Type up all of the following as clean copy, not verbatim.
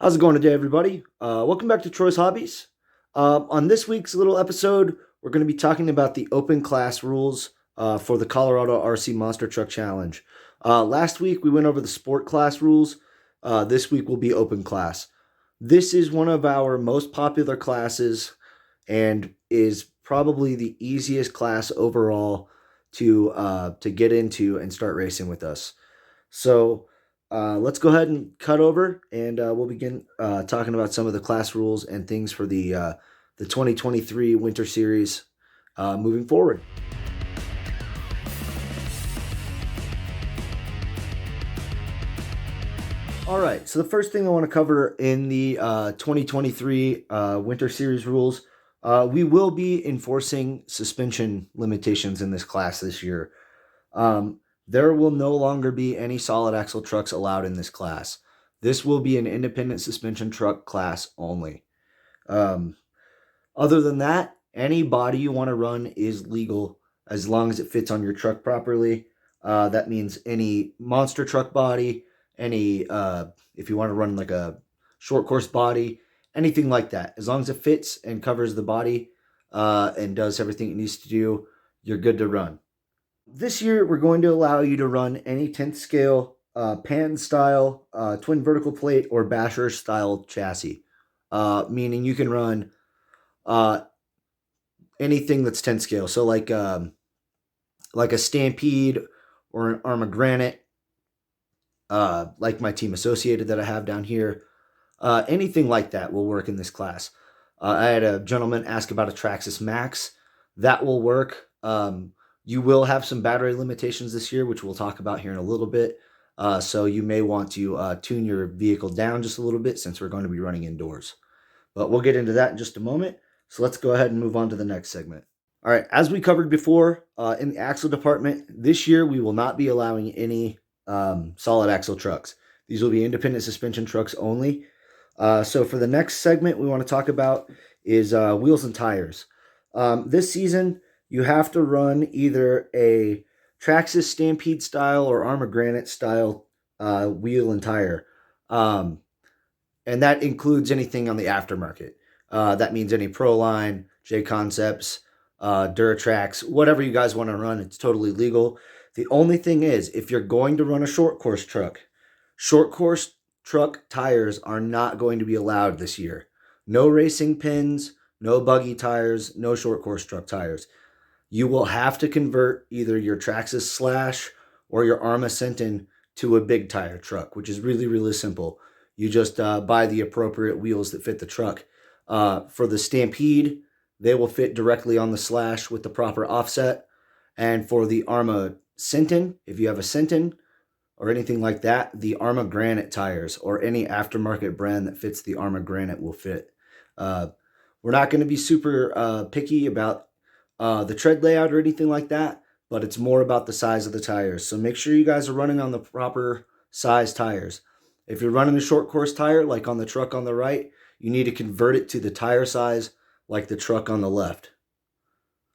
How's it going today, everybody? Welcome back to Troy's Hobbies. On this week's little episode, we're going to be talking about the open class rules for the Colorado RC Monster Truck Challenge. Last week, we went over the sport class rules. This week will be open class. This is one of our most popular classes and is probably the easiest class overall to get into and start racing with us. So let's go ahead and cut over, and we'll begin talking about some of the class rules and things for the 2023 Winter Series moving forward. All right, so the first thing I want to cover in the 2023 Winter Series rules, we will be enforcing suspension limitations in this class this year. There will no longer be any solid axle trucks allowed in this class. This will be an independent suspension truck class only. Other than that, any body you want to run is legal as long as it fits on your truck properly. That means any monster truck body, any if you want to run like a short course body, anything like that. As long as it fits and covers the body and does everything it needs to do, you're good to run. This year, we're going to allow you to run any 10th scale, pan style, twin vertical plate, or basher style chassis. Meaning you can run anything that's 10th scale. So like a Stampede or an Arma Granite, like my Team Associated that I have down here. Anything like that will work in this class. I had a gentleman ask about a Traxxas Max. That will work. You will have some battery limitations this year, which we'll talk about here in a little bit. So you may want to tune your vehicle down just a little bit since we're going to be running indoors. But we'll get into that in just a moment. So let's go ahead and move on to the next segment. All right, as we covered before, in the axle department, this year we will not be allowing any solid axle trucks. These will be independent suspension trucks only. So for the next segment we want to talk about is wheels and tires. This season, you have to run either a Traxxas Stampede style or Arma Granite style wheel and tire. And that includes anything on the aftermarket. That means any Proline, J Concepts, Duratrax, whatever you guys want to run, it's totally legal. The only thing is, if you're going to run a short course truck tires are not going to be allowed this year. No racing pins, no buggy tires, no short course truck tires. You will have to convert either your Traxxas Slash or your Arma Sentin to a big tire truck, which is really, really simple. You just buy the appropriate wheels that fit the truck. For the Stampede, they will fit directly on the Slash with the proper offset. And for the Arma Sentin, if you have a Sentin or anything like that, the Arma Granite tires or any aftermarket brand that fits the Arma Granite will fit. We're not going to be super picky about the tread layout or anything like that, but it's more about the size of the tires. So make sure you guys are running on the proper size tires. If you're running a short course tire, like on the truck on the right, you need to convert it to the tire size like the truck on the left.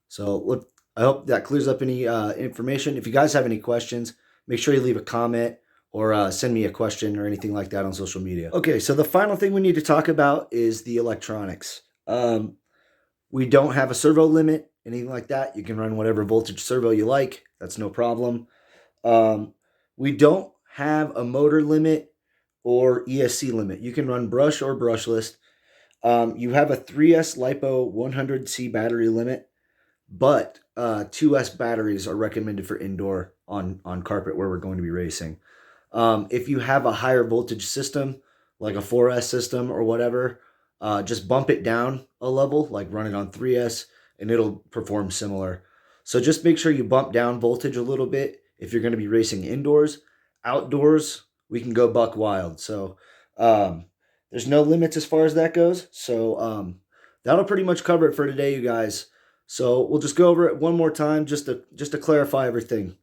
So look, I hope that clears up any information. If you guys have any questions, make sure you leave a comment or send me a question or anything like that on social media. Okay, so the final thing we need to talk about is the electronics. We don't have a servo limit, anything like that. You can run whatever voltage servo you like. That's no problem. We don't have a motor limit or ESC limit. You can run brush or brushless. You have a 3S LiPo 100C battery limit, but 2S batteries are recommended for indoor on carpet where we're going to be racing. If you have a higher voltage system, like a 4S system or whatever, just bump it down a level, like run it on 3S, and it'll perform similar. So just make sure you bump down voltage a little bit if you're going to be racing indoors. Outdoors, we can go buck wild. So there's no limits as far as that goes. So that'll pretty much cover it for today, you guys. So we'll just go over it one more time just to clarify everything.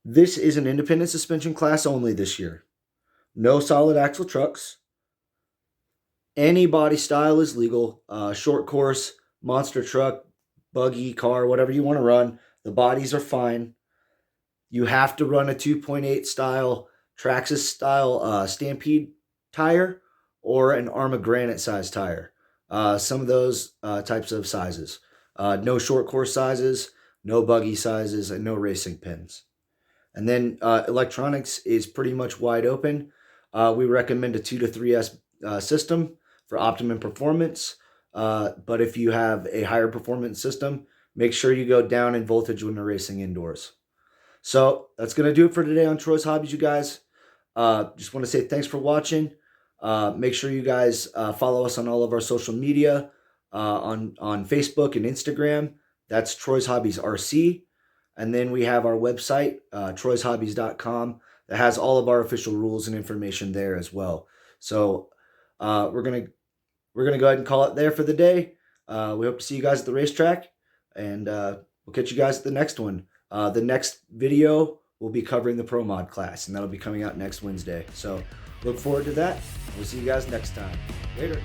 This is an independent suspension class only this year. No solid axle trucks. Any body style is legal. Short course, monster truck, buggy, car, whatever you want to run. The bodies are fine. You have to run a 2.8 style, Traxxas style Stampede tire or an arm of granite size tire. Some of those types of sizes. No short course sizes, no buggy sizes, and no racing pins. And then electronics is pretty much wide open. We recommend a 2 to 3S system for optimum performance. But if you have a higher performance system, make sure you go down in voltage when you're racing indoors. So that's going to do it for today on Troy's Hobbies, you guys. Just want to say thanks for watching. Make sure you guys follow us on all of our social media on Facebook and Instagram. That's Troy's Hobbies RC. And then we have our website, troyshobbies.com, that has all of our official rules and information there as well. So we're gonna go ahead and call it there for the day. We hope to see you guys at the racetrack, and we'll catch you guys at the next one. The next video will be covering the Pro Mod class, and that'll be coming out next Wednesday. So look forward to that. We'll see you guys next time. Later.